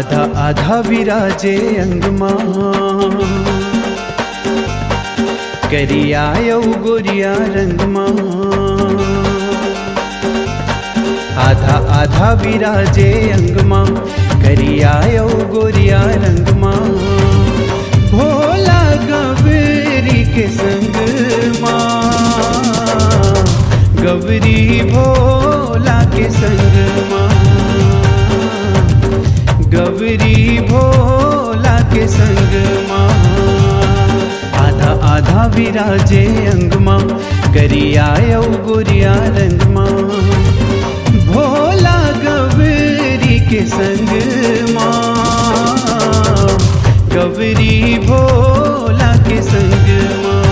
आधा आधा विराजे अंगमा, करियायो गोरिया रंगमा। आधा आधा विराजे अंगमा, करियायो गोरिया रंगमा। भोला गवरी के संग माँ, गवरी भोला के संग माँ, गवरी भोला के संग माँ। आधा आधा विराजे अंगमा, करियायो गोरिया रंगमा। भोला गवरी के संग माँ, गवरी भोला के संग माँ,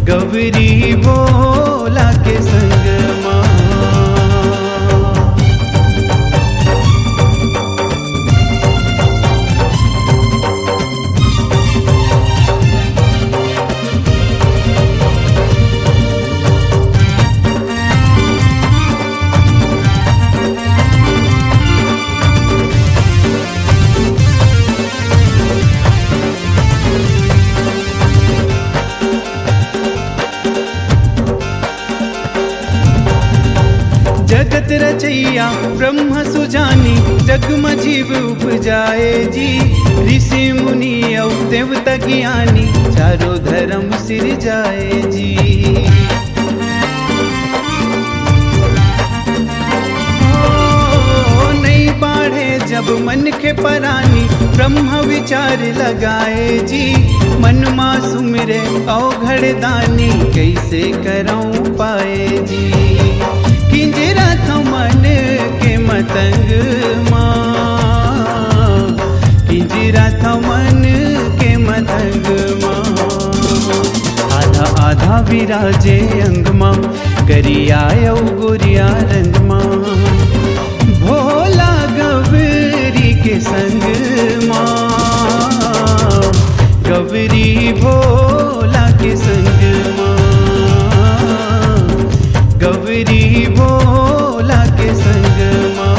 गवरी भोला के संग माँ। जगत रचैया ब्रह्म सुजानी, जग में जीव उपजाए जी। ऋषि मुनि और देवता ज्ञानी, चारों धर्म सिर जाए जी। नहीं बाढ़े जब मन के परानी, ब्रह्म विचार लगाए जी। मन माँ सुमिरे औघड़ दानी, कैसे करऊं पाए जी। किंजरा था मन के मतंग माँ, किंजरा था मन के मतंग माँ। आधा आधा विराजे अंगमा, करियायो गोरिया रंगमा। भोला गवरी के संग माँ, गवरी भोला के संग माँ, गवरी भोला के संग माँ।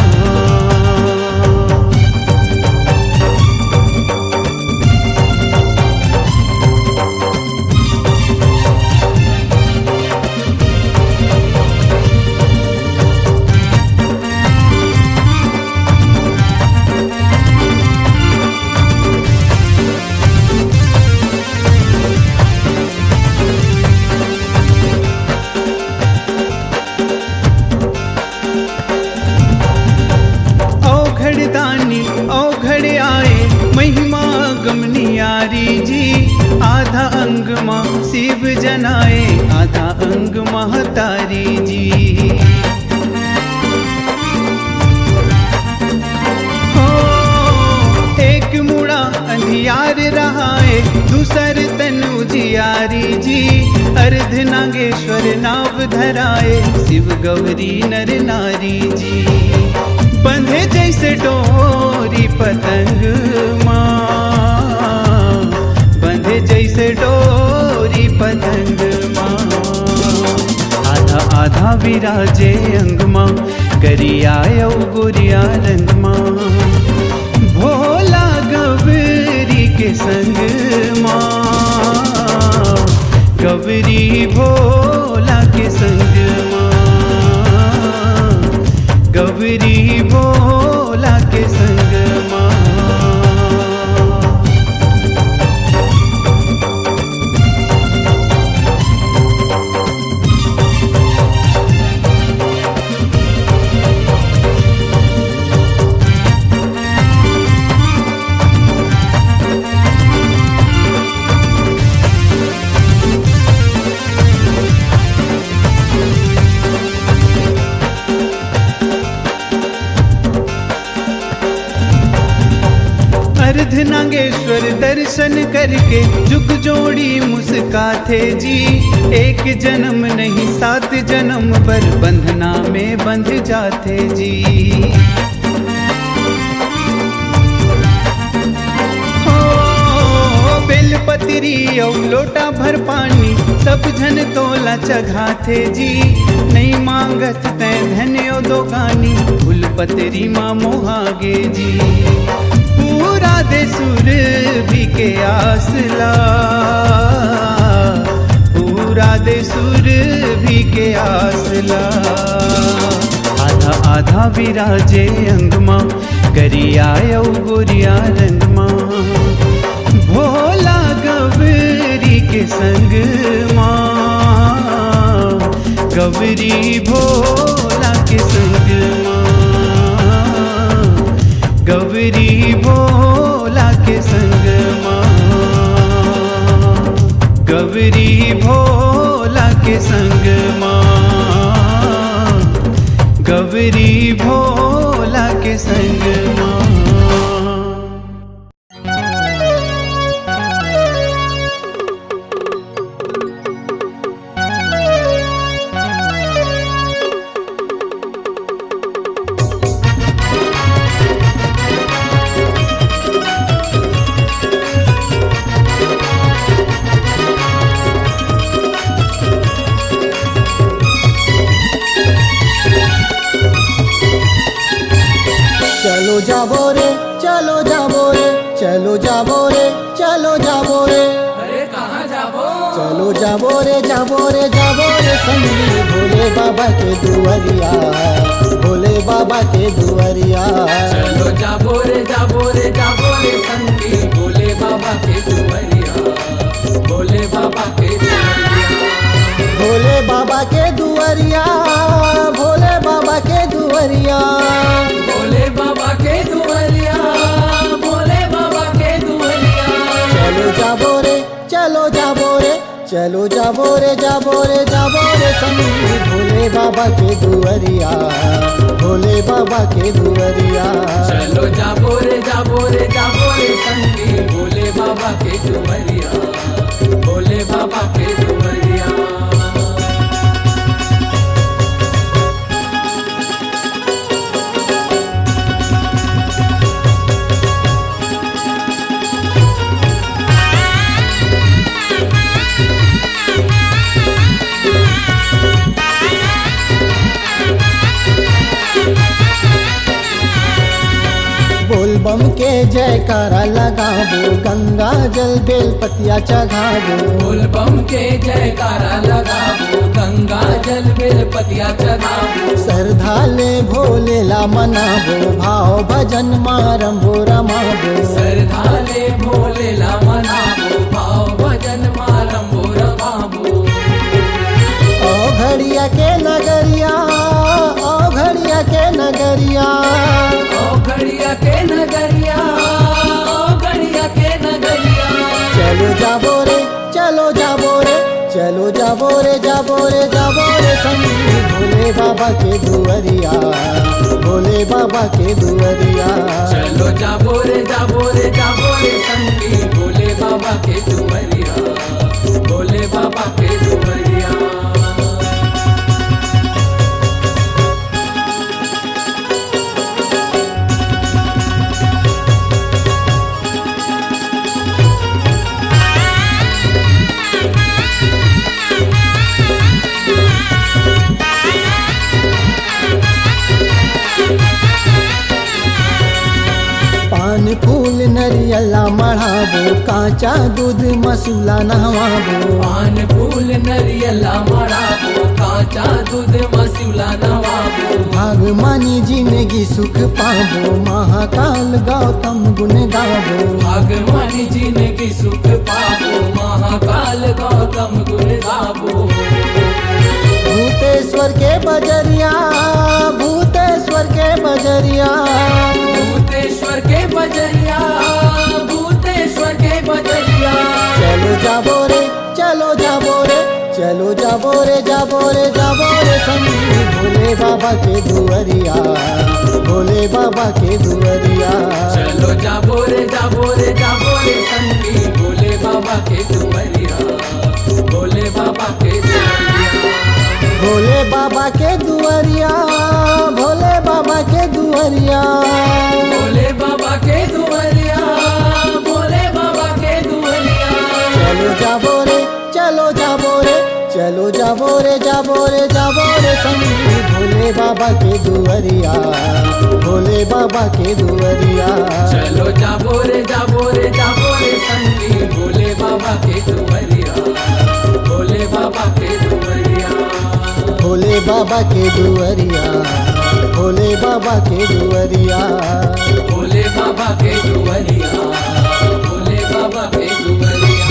दानी औघड़ आए, महिमा गमनियारी जी। आधा अंग माँ शिव जनाए, आधा अंग महतारी जी। हो एक मुड़ा अंधियार रहाए, दूसर तनु जियारी जी। अर्ध नागेश्वर नाव धराए, शिव गौरी नर नारी जी। बंधे जैसे डोरी पतंग माँ, बंधे जैसे डोरी पतंग माँ। आधा आधा विराजे अंगमा, करियायो गोरिया रंगमा। भोला गवरी के संग माँ, गवरी भोला के संग माँ, गवरी भोला के संग माँ। अर्ध नागेश्वर दर्शन करके, जुग जोड़ी मुस्काते जी। एक जन्म नहीं 7 जन्म पर, बंधना में बंध जाते जी। हो बेल बेलपत्री और लोटा भर पानी सब झन तोला चघाथे जी। नहीं मांगत तै धन्यो दोगानी फूलपत्री माँ मोहागे जी। पूरा दे सुर भी के आसला, पूरा दे सुर भी के आसला। आधा आधा विराजे अंगमा गरियायो गोरिया रंगमा। भोला गवरी के संग माँ, गवरी भोला के संग माँ, गवरी भोला के संग माँ, गवरी भोला के संग माँ, गवरी भोला के संग माँ। चलो जाबो रे, चलो जाबो रे, चलो जाबो रे, चलो जाबो रे। अरे कहाँ जाबो? चलो जाबो रे, जाबो रे, जाबो रे संगी भोले बाबा के दुआरिया, भोले बाबा के दुआरिया। चलो जाबो रे, जाबो रे, जाबो रे संगी भोले बाबा के दुआरिया, भोले बाबा के दुआरिया। भोले बाबा के दुआरिया, भोले बाबा के दुआरिया, भोले बाबा के दुआरिया, भोले बाबा के दुआरिया। चलो जाबो रे, चलो जाबो रे, चलो जाबो रे, जाबो रे, जाबो रे संगी भोले बाबा के दुआरिया, भोले बाबा के दुआरिया। चलो जाबो रे, जाबो रे, जाबो रे संगी भोले बाबा के दुआरिया, भोले बाबा के दुआरिया। बोलबम के जयकारा लगाबो, गंगा जल बेल पतिया चढ़ाबो। बोलबम के जयकारा लगाबो, गंगा जल बेल पतिया चढ़ाबो। श्रद्धा ले भोले ला मनाबो, भाव भजन मारंबो रमाबो। श्रद्धा ले भोले ला मनाबो, भाव भजन मारंबो रमाबो। ओ घड़िया के नगरिया, ओ घड़िया के नगरिया, ओ घड़िया के नगरिया, ओ घड़िया के नगरिया। चलो जाबो रे, चलो जाबो रे, चलो जाबो रे, जाबो रे, जाबो रे संगी भोले बाबा के दुआरिया, भोले बाबा के दुआरिया। चलो जाबो रे, जाबो रे, जाबो रे संगी भोले बाबा के दुआरिया, भोले बाबा के दुआरिया। पान फूल नरियला मढ़ाबो, कांचा दूध मसूला नहवाबो। पान फूल नरियला मड़ाबो, कांचा दूध मसूला नवाबो। भागमानी जिंदगी सुख पाबो, महाकाल गौतम गुण गाबो। भगवानी जिनकी सुख पाबो, महाकाल गौतम गुण गाबो। भूतेश्वर के बजरिया, भूतेश्वर के बजरिया, भूतेश्वर के बजरिया, भूतेश्वर के बजरिया। चलो जाबो रे, चलो जाबो रे, चलो जाबो रे, जाबो रे, जाबो रे संगी भोले बाबा के दुआरिया, भोले बाबा के दुआरिया। चलो जाबो रे, जाबो रे, जाबो रे संगी भोले बाबा के दुआरिया, भोले बाबा के दुआरिया। भोले बाबा के दुआरिया, भोले बाबा के दुआरिया, भोले बाबा के दुआरिया, भोले बाबा के दुआरिया। चलो जाबो रे, चलो जाबो रे, जाबो रे, जाबो रे संगी भोले बाबा के दुआरिया, भोले बाबा के दुआरिया। चलो जाबो रे जाबो रे जाबो रे संगी भोले बाबा के दुआरिया, भोले बाबा के दुआरिया, भोले बाबा के दुआरिया, भोले बाबा के दुआरिया, भोले बाबा के दुआरिया, भोले बाबा के दुआरिया।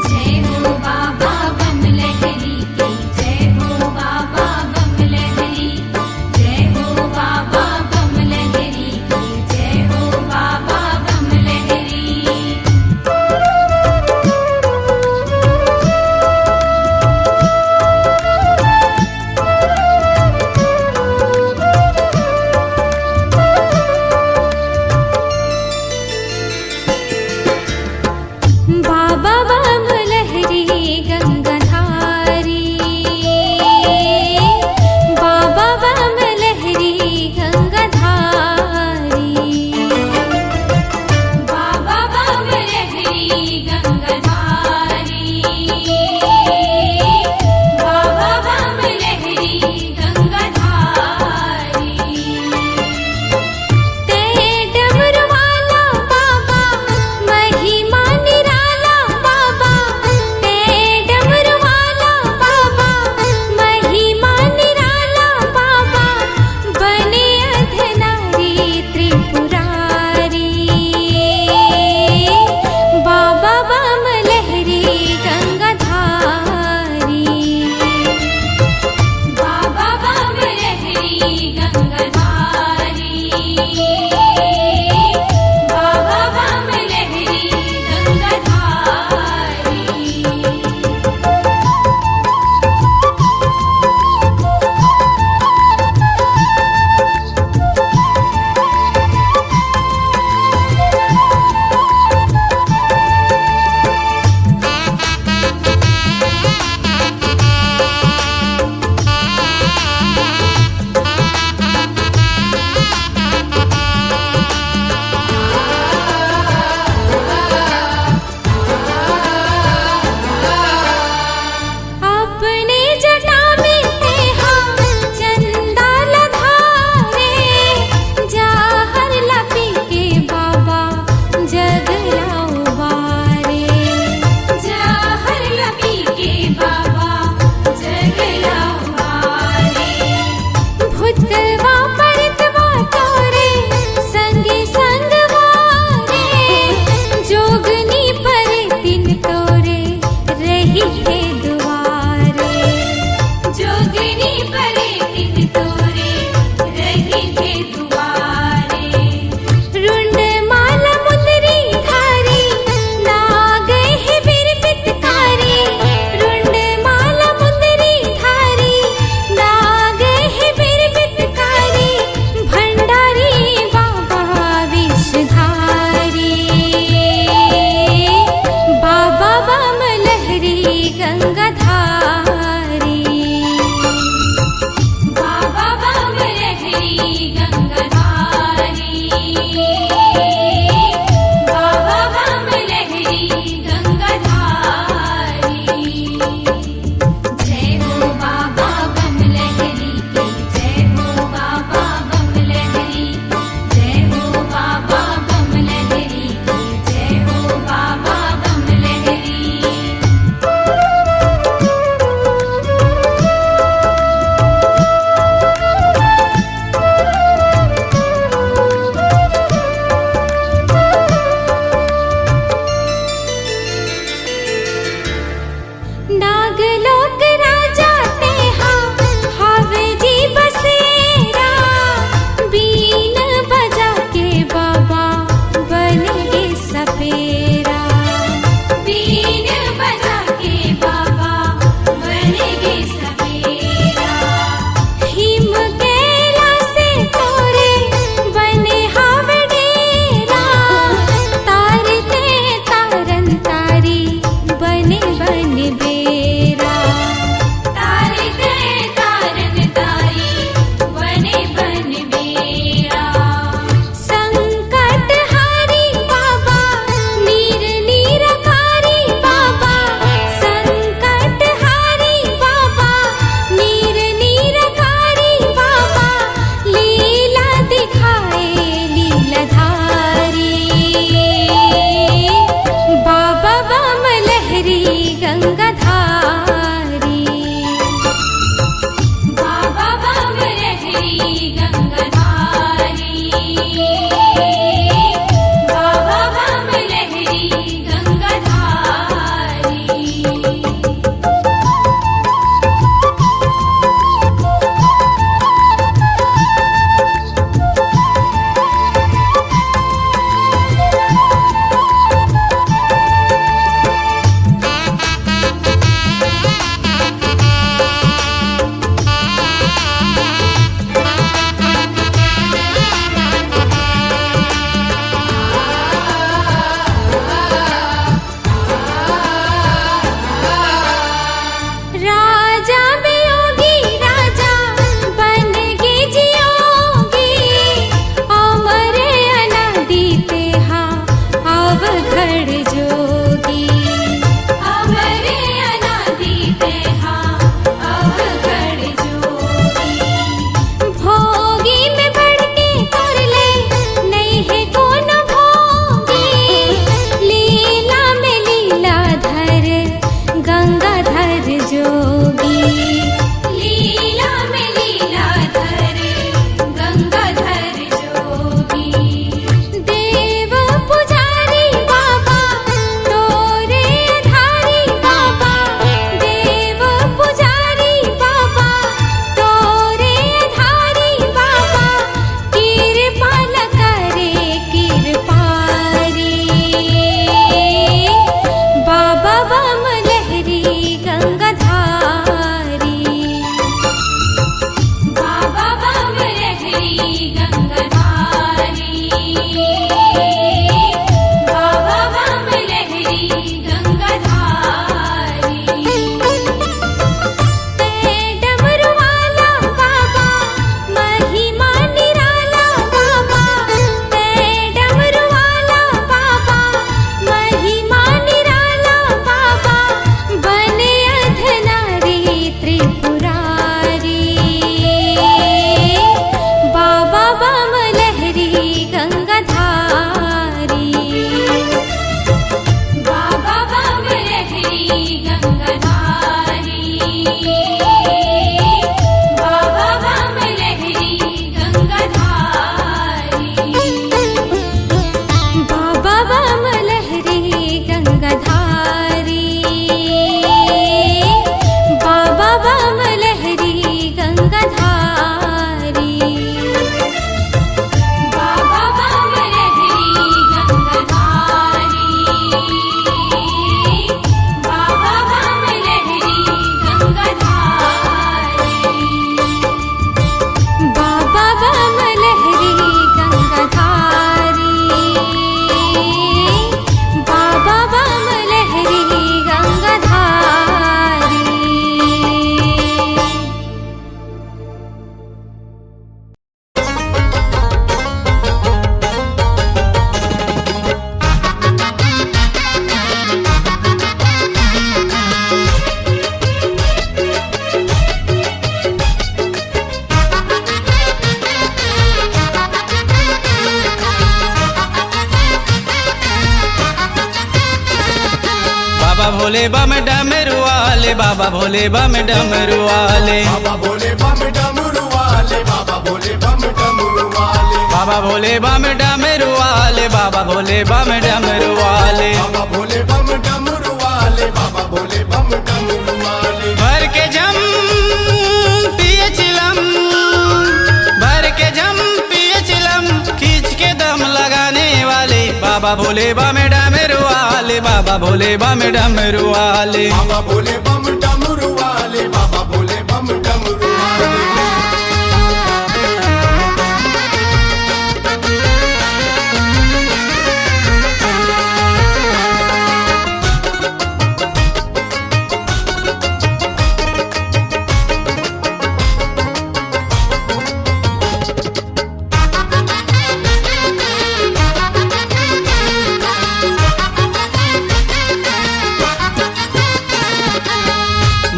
जय हो बाबा बम लहरी की, जय हो बाबा बम लहरी, जय हो बाबा बम लहरी की, जय हो बाबा बम लहरी। बाबा बम लहरी गंगाधारी, बाबा बम लहरी गंगाधारी, बाबा बम लहरी गंगाधारी, बाबा बम लहरी गंगाधारी। ते डमरू वाला बाबा महिमा निराला बाबा, ते डमरू वाला बाबा महिमा निराला बाबा, बने अधनारी त्रिपुरारी, बाबा बम लहरी गंगाधारी, बाबा बम लहरी गंगाधारी, बाबा बम लहरी गंगाधारी। अपने जटा में तेहा चंदा लधारे, जाहर लपी के बाबा जगला उबारे, जाहर लपी के बाबा भोले बम डमरू वाले, बाबा भोले बम डमरू वाले, बाबा भोले बम डमरू वाले, बाबा भोले बम डमरू वाले, बाबा भोले बम डमरू वाले, बाबा भोले बम डमरू वाले। बाबा भोले बम डमरू वाले, बाबा भोले बम डमरू वाले। भर के जम पिए चिलम, भर के जम पिए चिलम, खींच के दम लगाने वाले, बाबा भोले बम डमरू वाले, बाबा भोले बम डमरू वाले। बाबा भोले बम डमरू वाले, बाबा भोले बम डमरू वाले।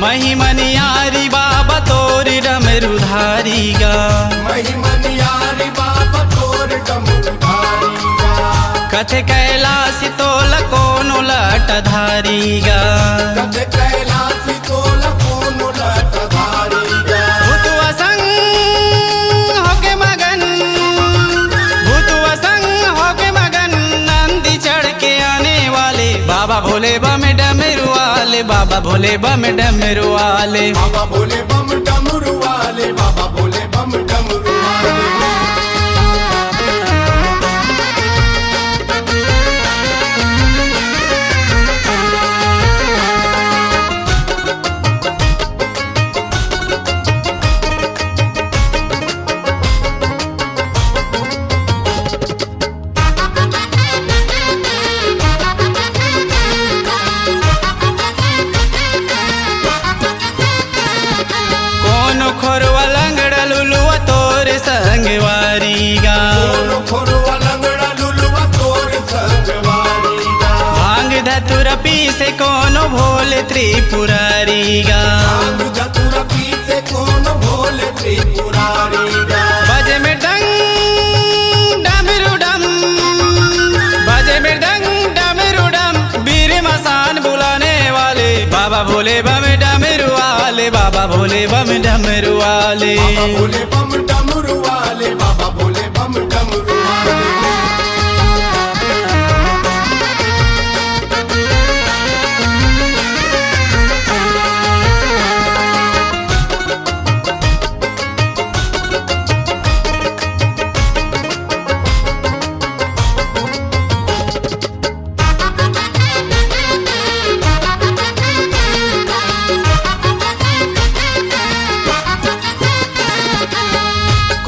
महिमनियारी बाबा तोरी डमरूधारी गा, महिमनियारी बाबा तोर डमरू धारी गा। कथे कैलाश तोल कोनो लटधारी गा, कथे कैलासी तोल कोनो लटधारी गा। भूतवा संग होके मगन, भूतवा संग होके मगन, नंदी चढ़ के आने वाले, बाबा भोले बम डमरू वाले, बाबा भोले बम डमरू वाले। बाबा भोले बम डमरू वाले, बाबा भोले बम डमरू वाले। कोनो खोरवा लंगड़ा लुलुआ तोर संगवारी गा, कोनो खोरवा लंगड़ा लुलुआ तोर संगवारी गा। भांग धतुर पीसे कोनो भोले त्रिपुरारी गा, भांग धतूरा पीसे कोनो भोले त्रिपुरारी गा। बजे मृदंग डमरू डम, बजे मृदंग डमरू डम, वीर मसान बुलाने वाले, बाबा भोले बम डमरू वाले, बाबा भोले बम डमरू वाले। बाबा भोले बम डमरू वाले, बाबा भोले बम डमरू वाले।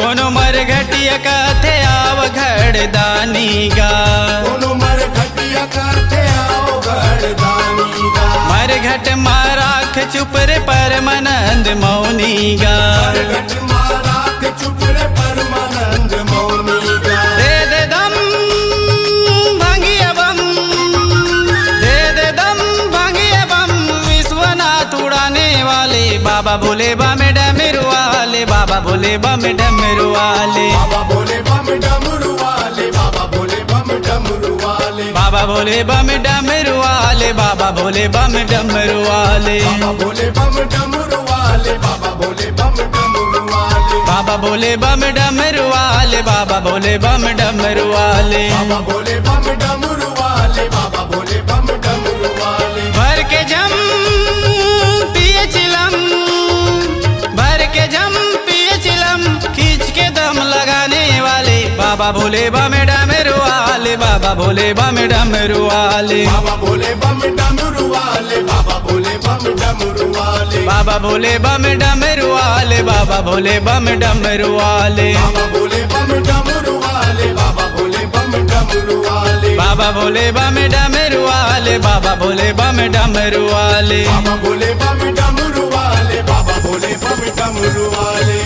कोनो मरघटिया कथे आव घड़दानी गा, कोनो मर घटिया करते आओ गड़दानी गा। मरघट माराख चुप रे परमानंद मौनी गा, मरघट मारा के चुप रे परमानंद मौनी गा। दे दे दम भांगिया बम, दे दे दम भांगिया बम, विश्वनाथ उड़ाने वाले, बाबा भोले बम डमरू वाले, बाबा भोले बम डमरू वाले। बाबा भोले बम डमरू वाले, बाबा भोले बम डमरू वाले। बाबा भोले बम डमरू वाले, बाबा भोले बम डमरू वाले। बाबा भोले बम डमरू वाले, बाबा भोले बम डमरू वाले। बाबा भोले बम डमरू वाले, बाबा भोले बम डमरू वाले। बाबा भोले बम डमरू वाले, बाबा भोले बम डमरू वाले। भर के जम पिए चिलम, भर के जम पिए चिलम, खींच के दम लगाने वाले, बाबा भोले बम डमरू वाले, बाबा भोले बम डमरू वाले। बाबा भोले बम डमरू वाले, बाबा भोले बम डमरू वाले। बाबा भोले बम डमरू वाले, बाबा भोले बम डमरू वाले। बाबा भोले बम डमरू वाले, बाबा भोले बम डमरू वाले। बाबा भोले बम डमरू वाले, बाबा भोले बम डमरू वाले। बाबा भोले बम डमरू वाले, बाबा भोले बम डमरू वाले।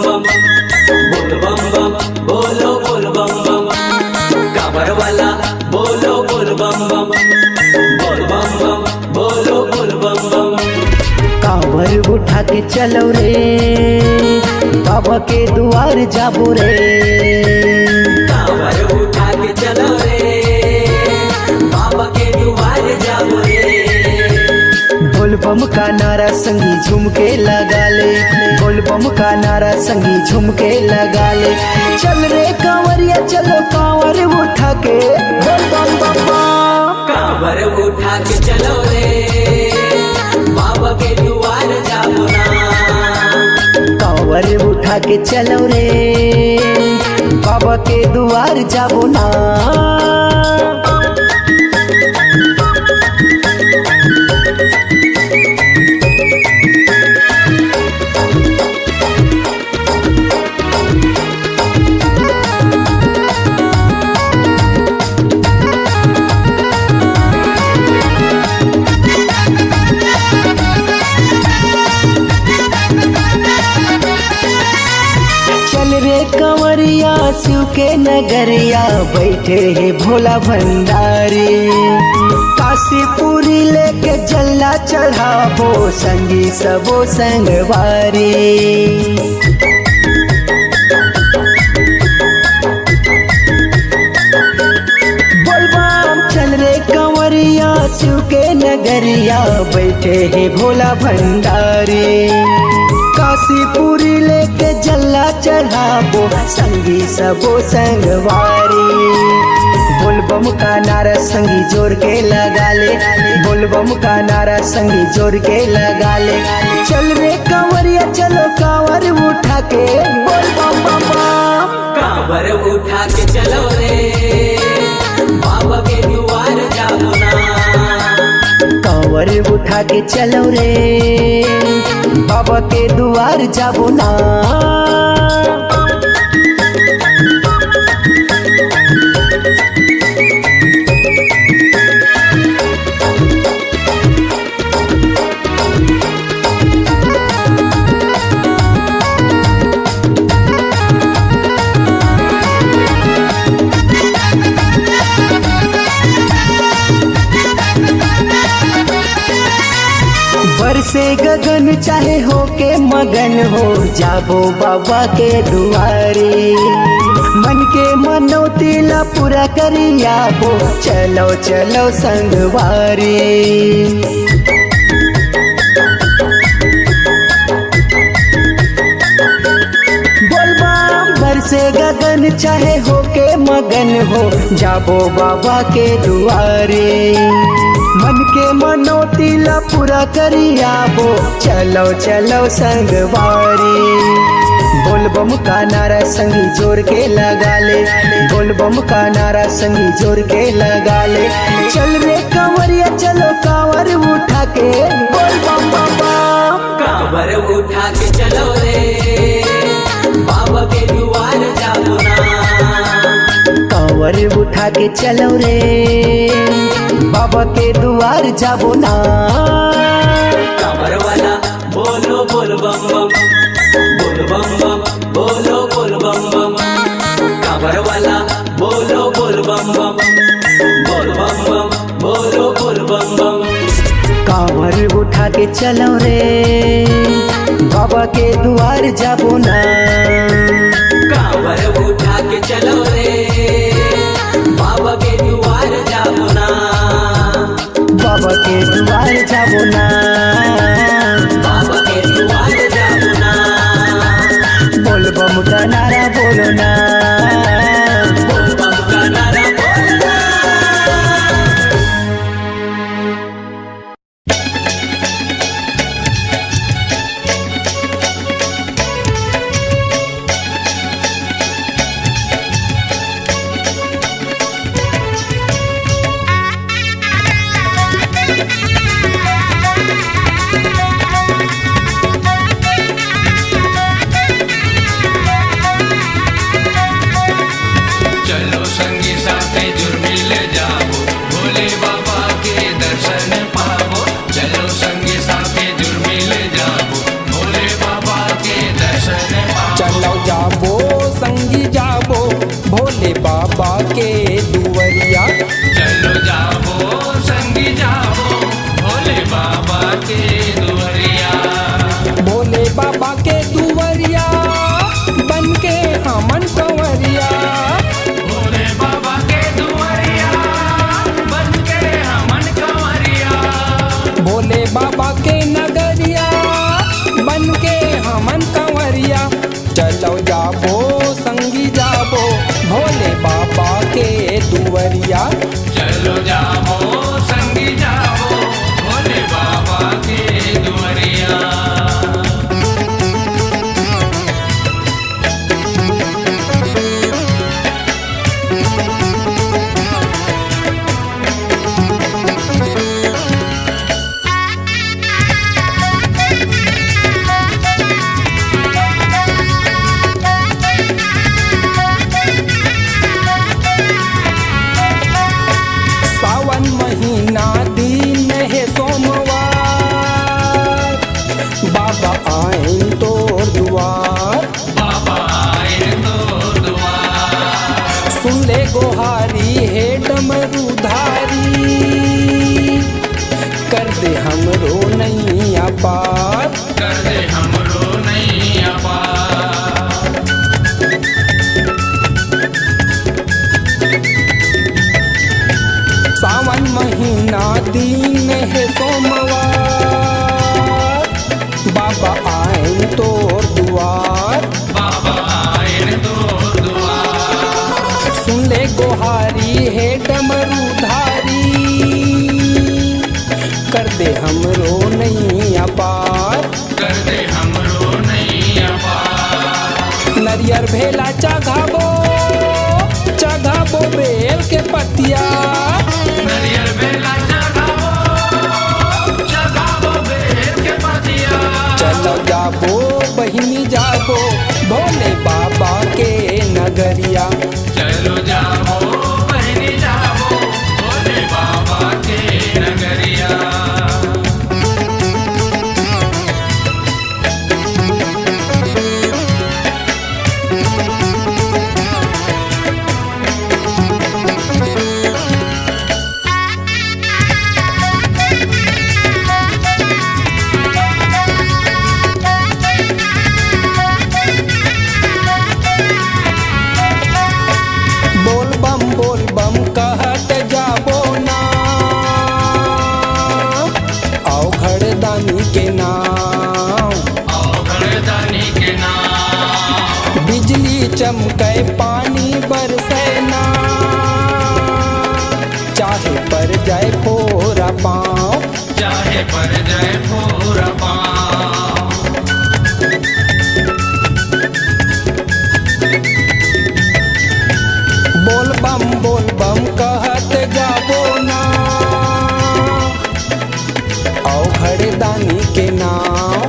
बम बोल बम बम बोलो बोल बम बम कांवर वाला बोलो बोल बम बम बोल बम बम बोलो बोल बम बम कांवर उठा के चलो रे बाबा के द्वार जाबो रे कांवर उठा के चलो रे बाबा के द्वार जाबो रे बोल बम का नारा संगी झूम के लगा ले बोल बम का नारा संगी झूम के लगा ले चल रे कांवरिया चलो कांवर उठा के बोल बम बम बम कांवर उठा के चलो रे बाबा के द्वार जाबो ना कांवर उठा के चलो रे बाबा के द्वार जाबो ना कंवरिया शिव के नगरिया बैठे है भोला भंडारी काशीपुरी लेके जल्ला चढ़ाबो संगी सबो संगवारी चल रे कंवरिया शिव के नगरिया बैठे है भोला भंडारी काशीपुरी लेके जल्ला चढ़ाबो संगी सबो संगवारी बोल बम का नारा संगी जोर के लगा ले बोल बम का नारा संगी जोर के लगा ले चल रे कंवरिया चलो कांवर उठा के बोल बम बम बम कांवर उठा के चलो रे बाबा के द्वार जाबो ना कांवर उठा के चलो रे बाबा के द्वार जाबो ना बरसे गगन चाहे हो के मगन हो जाबो बाबा के दुआरे मन के मनौती ला पूरा करियाबो चलो चलो संगवारी बरसे गगन चाहे हो के मगन हो जाबो बाबा के दुआरे मन के मनौती ला पूरा करियाबो चलो चलो संगवारी बोल बम का नारा संगी जोर के लगा ले बोल बम का नारा संगी जोर के लगा ले चल रे कंवरिया चलो कांवर उठा के बोल बम बम बम कांवर उठा के चलो रे बाबा के द्वार जाबो ना कांवर उठा के चलो रे बाबा के द्वार जाबो ना कांवर वाला बोलो बोल बम बम बोल बम बम बोलो बोल बम बम कांवर वाला बोलो बोल बम बम बोल बम बम बोलो बोल बम बम कांवर उठा के चलो रे बाबा के द्वार जाबो ना कांवर उठा के चलो रे बाबा के द्वार जाबो ना बाबा के द्वार जाबो ना बाबा के द्वार जाबो ना बोल बम का नारा बोलो ना बोल बम का नारा बोलना जाबो संगी जाबो भोले बाबा के दुवरिया। चलो जाओ संगी जाओ भोले बाबा के दुआरिया। भोले बाबा के दुवरिया बन के हमन कंवरिया। भोले बाबा के दुआरिया बन के हमन कंवरिया। भोले बाबा के नगरिया बन के हमन कंवरिया। चलो जाबो संगी जाबो भोले बाबा के दुवरिया। चलो जाओ संगी जाओ भोले बाबा के दुआरिया। सावन महीना दिन है सोमवार बाबा आइन तोर दुआर। बाबा आए तो दुआर। सुन ले गोहारी हे डमरूधारी कर दे हमरो नैया पार। कर दे हमरो नहीं अपार। सावन महीना दिन है सोमवार बाबा आइन तोर दुआर। बाबा आए तो दुआर। सुन ले गोहारी हे डमरूधारी कर दे हमरो नैया पार। कर दे हमरो नहीं अपार। नरियर भेला चघाबो चघाबो बेल के पतिया। नरियर बेला चढ़ाओ बेल के पतिया। चलो जाबो बहिनी जाबो भोले बाबा के नगरिया। चलो जाओ बहनी जाओ भोले बाबा के नगरिया। बोल बम कहत जाबो ना आओ घड़दानी के नाम। आओ घरदानी के नाम। बिजली चमके पानी बरसे ना चाहे पर जाए फोरा पाँव। चाहे पर जाए पूरा पाँव। बोल बम कहत जाबो ना आओ घड़दानी के नाम।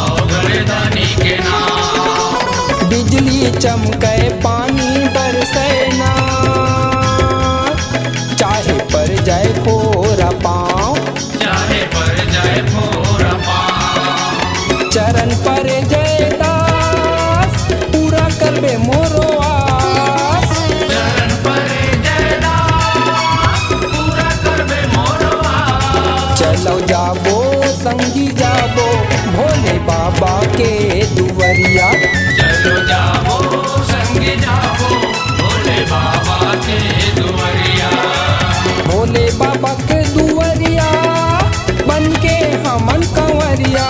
आओ घरदानी के नाम। बिजली चमके पानी बरसे ना चाहे पर जाए फोरा पाँव। चाहे पर जाए पूरा पाँव। चरण पर जय दास पूरा करबे मोरो आस। चरण पर जयदास पूरा करबे मोरो आस। चलो जाबो संगी जाबो भोले बाबा के दुवरिया। चलो जाओ संगी जाओ भोले बाबा के दुआरिया। भोले बाबा के दुवरिया बन के हमन कंवरिया।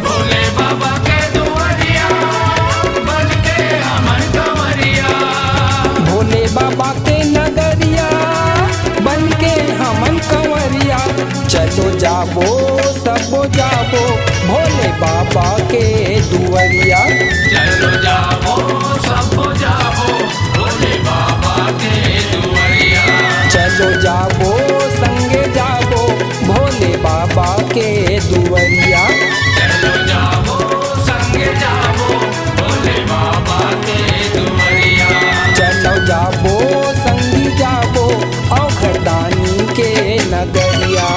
भोले बाबा के दुआरिया बन के हमन कंवरिया। भोले बाबा के नगरिया बन के हमन कंवरिया। चलो जाबो सबो जाबो भोले बाबा के दुवरिया। चलो जाओ सब जाओ भोले बाबा के दुआरिया। चलो जाबो संगे जाबो भोले बाबा के दुवरिया। चलो जाओ संगे जाओ भोले बाबा के दुआरिया। चलो जाबो संगी जाबो औघड़दानी के नगरिया।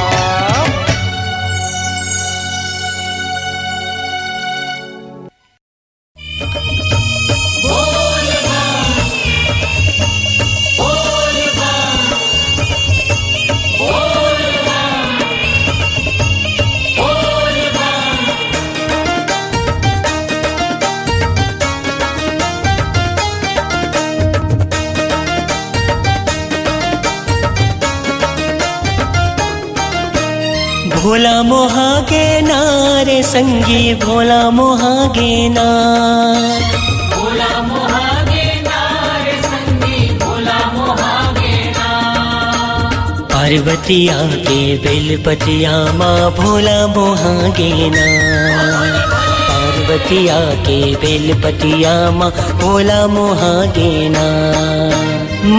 भोला मोहागे ना रे संगी भोला मोहागे ना। भोला मोहागे ना रे संगी भोला मोहागे ना। पार्वतिया के बेलपतिया माँ भोला मोहागे ना। पार्वतिया के बेलपतिया माँ भोला मोहागे ना।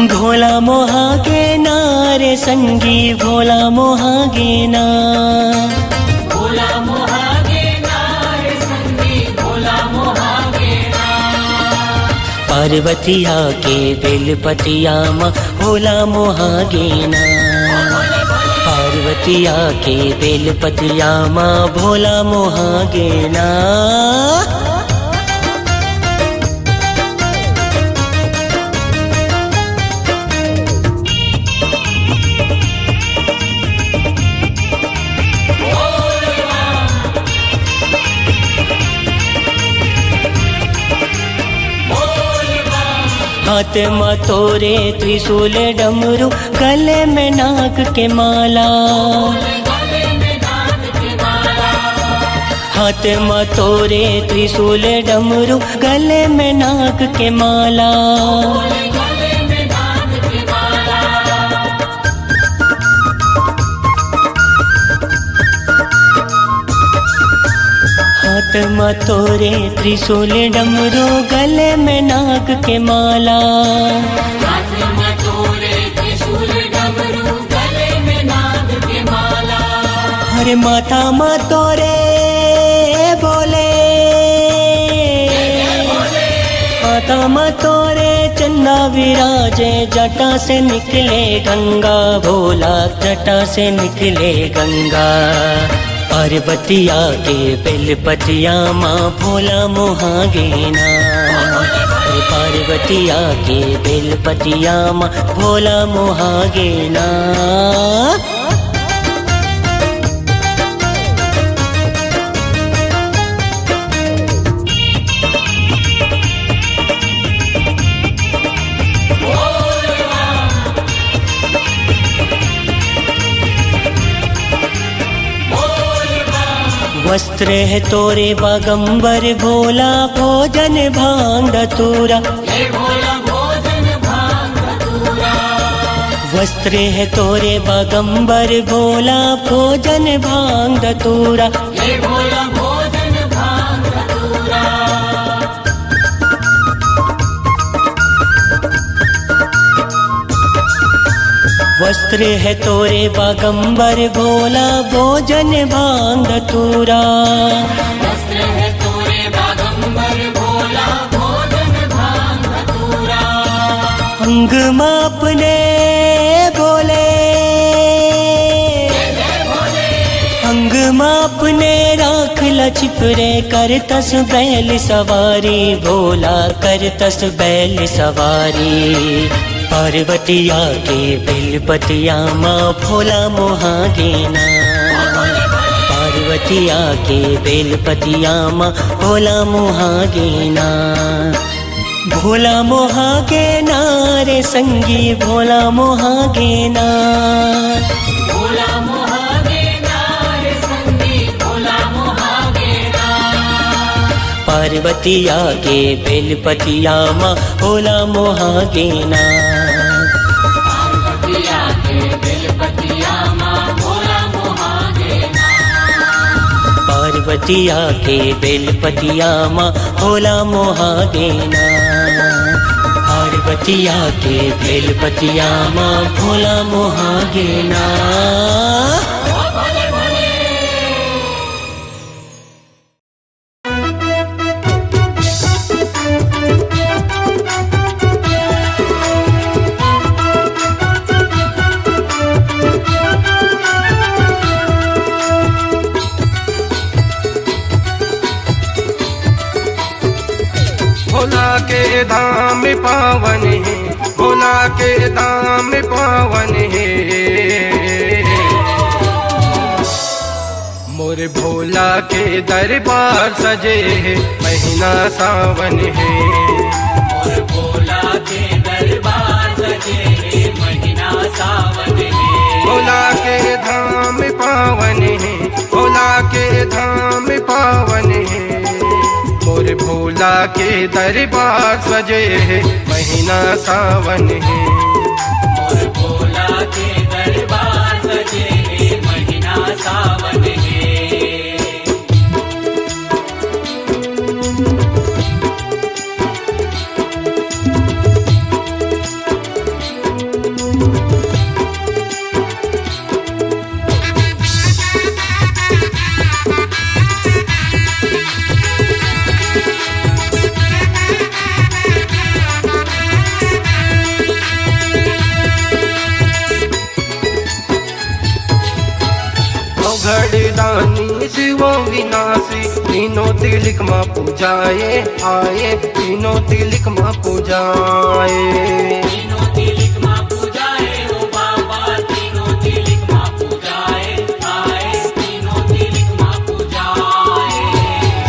भोला मोहागे ना रे संगी भोला मोहागे ना। भोला मोहागे ना रे संगी भोला मोहागे ना। पार्वतिया के बेलपतिया माँ भोला मोहागे ना। पार्वतिया के बेलपतिया माँ भोला मोहागे ना। हाथ में तोरे त्रिशूल डमरू गले में नाग के माला। हाथ में तोरे त्रिशूल डमरू गले में नाग के माला। हाथ में तोरे त्रिशूल डमरू गले में नाग के माला। हाथ में तोरे त्रिशूल डमरू गले में नाग के माला। हरे माथा में तोरे बोले माथा में तोरे चंदा विराजे जटा से निकले गंगा भोला जटा से निकले गंगा। पार्वतिया के बेलपतिया माँ भोला मोहागे ना। पार्वतिया के बेलपतिया माँ भोला मोहागे ना। वस्त्र है तोरे बागंबर भोला भोजन भांग धतूरा। हे भोला भोजन भांग धतूरा। वस्त्र है तोरे बागंबर भोला भोजन भांग धतूरा। हे भोला भोजन भांग धतूरा। वस्त्र है तोरे बागंबर भोला भोजन भांग धतूरा। वस्त्र है तोरे बागंबर भोला भोजन भांग धतूरा। अंग मापने बोले अंग मापने राख लचिपरे कर तस बैल सवारी भोला कर तस बैल सवारी। पार्वतिया के बेलपतिया माँ भोला मोहागे ना। पार्वतिया के बेलपतिया माँ भोला मोहागे ना। भोला मोहागे ना रे संगी भोला मोहागे ना। भोला मोहागे ना रे संगी भोला मोहागे ना। पार्वतिया के बेलपतिया माँ भोला मोहागे ना। पार्वतिया के बेलपतिया माँ भोला मोहागे ना। पार्वतिया के बेलपतिया माँ भोला मोहागे ना। पार्वतिया के बेलपतिया माँ भोला मोहागे ना। भोला के धाम पावन है भोला के धाम पावन है। मोरे भोला के दरबार सजे है महीना सावन है। और भोला के दरबार सजे महीना सावन है। भोला के धाम पावन है धाम पावन है, मोर भोला के दरबार सजे है, महीना सावन है। मोर भोला के दरबार सजे है, महीना सावन है। घड़दानी शिव विनाशी, तीनों तिलक माँ पूजाए आए, तीनों तिलक माँ पूजाए। तीनों तिलक माँ पूजाए ओ बाबा, तीनों तिलक माँ पूजाए आए, तीनों तिलक माँ पूजाए।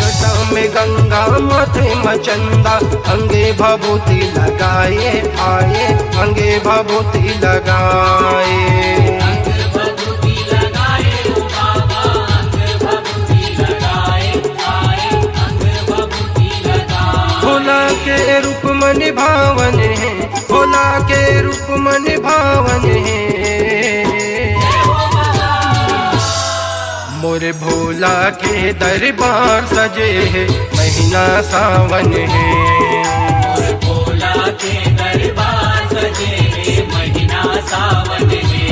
जटा में गंगा माथे मचंदा, अंगे भभूति लगाए आए, अंगे भभूति लगाए। भोला के रूप मन भावन है, भोला के रूप मन भावन है। मोर भोला के दरबार सजे है, महीना सावन है। मोर भोला के दरबार सजे है, महीना सावन है।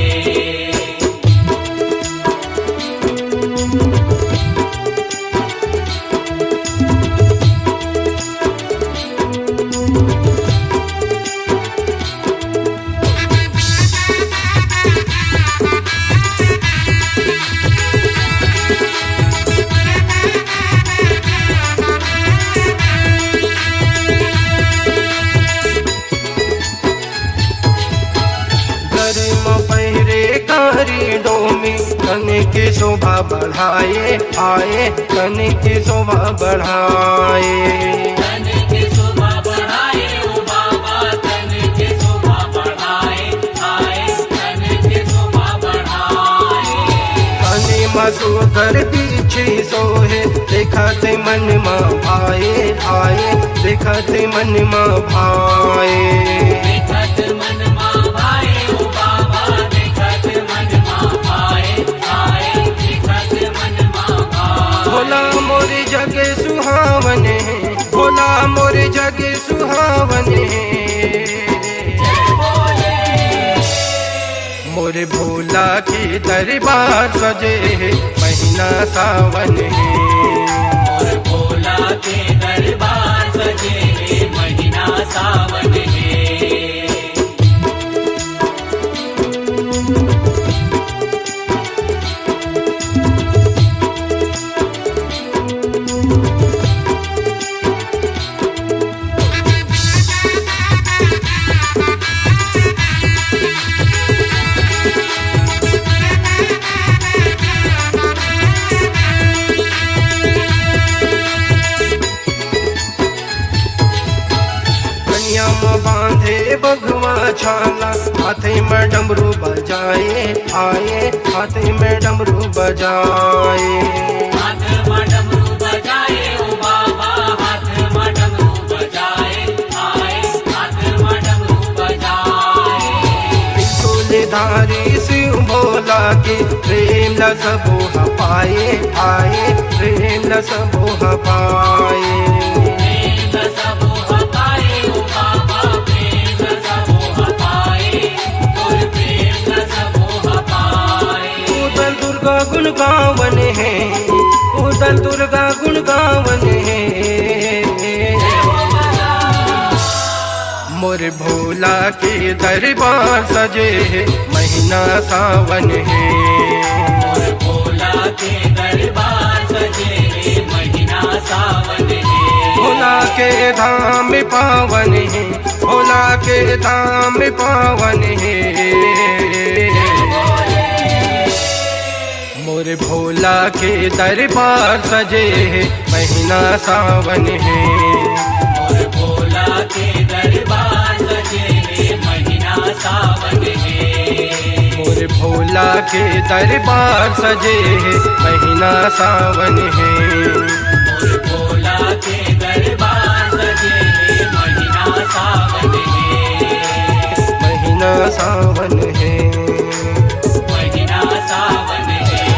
कने की शोभा बढ़ाए आए, कने की शोभा बढ़ाए। कने की शोभा बढ़ाए ओ बाबा, कने की शोभा बढ़ाए आए, कने की शोभा बढ़ाए। कने मसूदर पीछे सोहे, देखते मन माँ भाए आए, देखते मन माँ भाए। देखत मन माँ भाए ओ बाबा, देखत मन माँ भाए आए, देखत मन माँ भाए। भोला मोर जगे सुहावन है, भोला मोर जगे सुहावन है। मोर भोला के दरबार सजे है, महीना सावन है। मोर भोला के दरबार सजे है, महीना सावन है। बांधे बघवा छाला, हाथे में डमरू बजाए आए, हाथे में डमरू बजाए। हाथ में डमरू बजाए ओ बाबा, हाथ में डमरू बजाए आए, हाथ में डमरू बजाए। त्रिशूलधारी शिव भोला के, प्रेम ल सबोह पाए आए, प्रेम ल सबोह पाए। गुण गावन है, उदल दुर्गा गुण गावन है। मोर भोला के दरबार सजे है, महीना सावन है। मोर भोला के दरबार सजे है, महीना सावन है। भोला के धाम पावन है, भोला के धाम पावन है। मोर भोला के दरबार सजे है, महीना सावन है। मोर भोला के दरबार सजे है, महीना सावन है। मोर भोला के दरबार सजे है, महीना सावन है। मोर भोला के दरबार सजे है, महीना सावन है। महीना सावन है। महीना सावन है।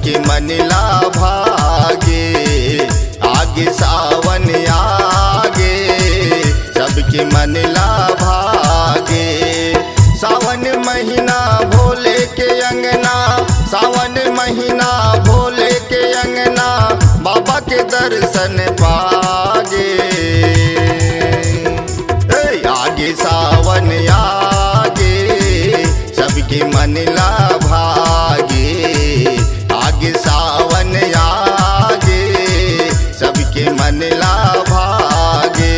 सबके मन ला भागे, आगे सावन आगे सबके मन ला भागे। सावन महीना भोले के अंगना, सावन महीना भोले के अंगना बाबा के दर्शन पागे। आगे सावन आगे सबके मन ला भागे, आगे सावन आगे सबके मन ला भागे।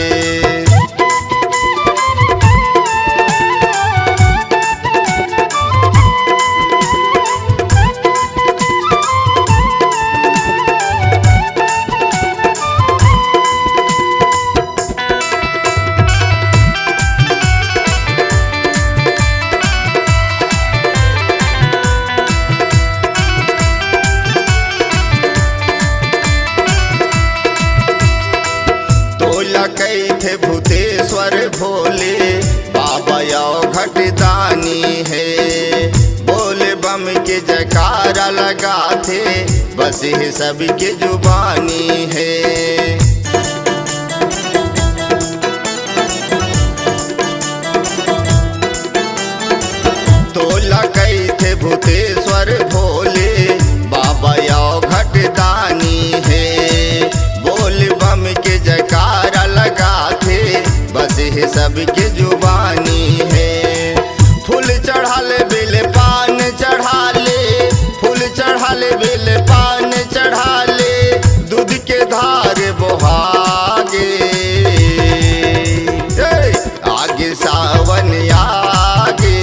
थे भूतेश्वर भोले बाबा यो घटदानी है, बोले बम के जयकारा लगाते बस है सबके जुबानी है। तोला कई थे भूतेश्वर भोले बाबा यो घटदानी है, बोल बम के जयकारा लगाते बस है सबके जुबानी है। फूल चढ़ा ले बेल पान चढ़ा ले, फूल चढ़ा ले बेल पान चढ़ा ले, दूध के धार बहागे। आगे सावन आगे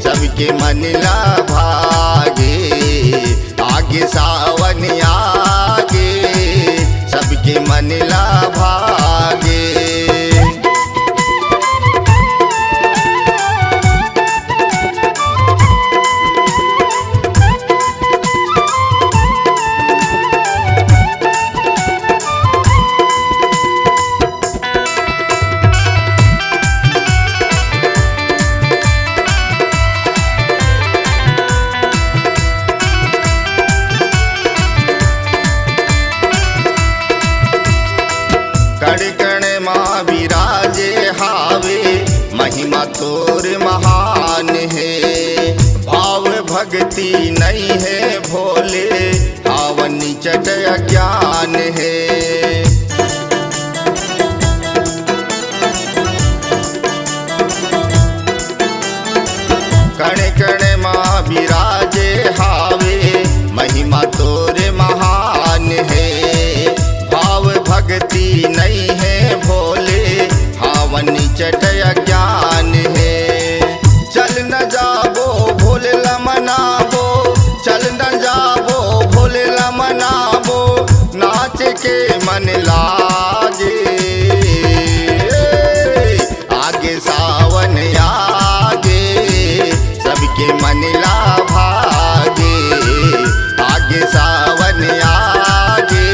सबके मन ला भागे, आगे सावन आगे सबके मन ला भागे। कण कण माँ विराजे हावे, महिमा तोर महान है, भाव भक्ति नहीं है भोले, हावन चट अज्ञान है। कण कण माँ विराजे हावे, महिमा तोर महान है, भाव भक्ति नहीं है भोले, हावन चट अज्ञान है। चल न जाबो भोले ला मनाबो, चल न जाबो भोले ला मनाबो, नाच के मन लागे। आगे सावन आगे सबके मन ला भागे, आगे सावन आगे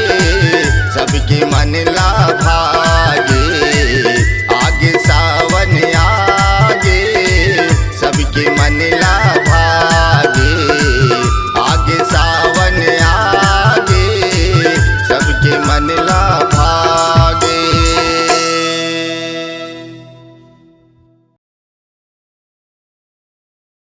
सबके मन ला भागे।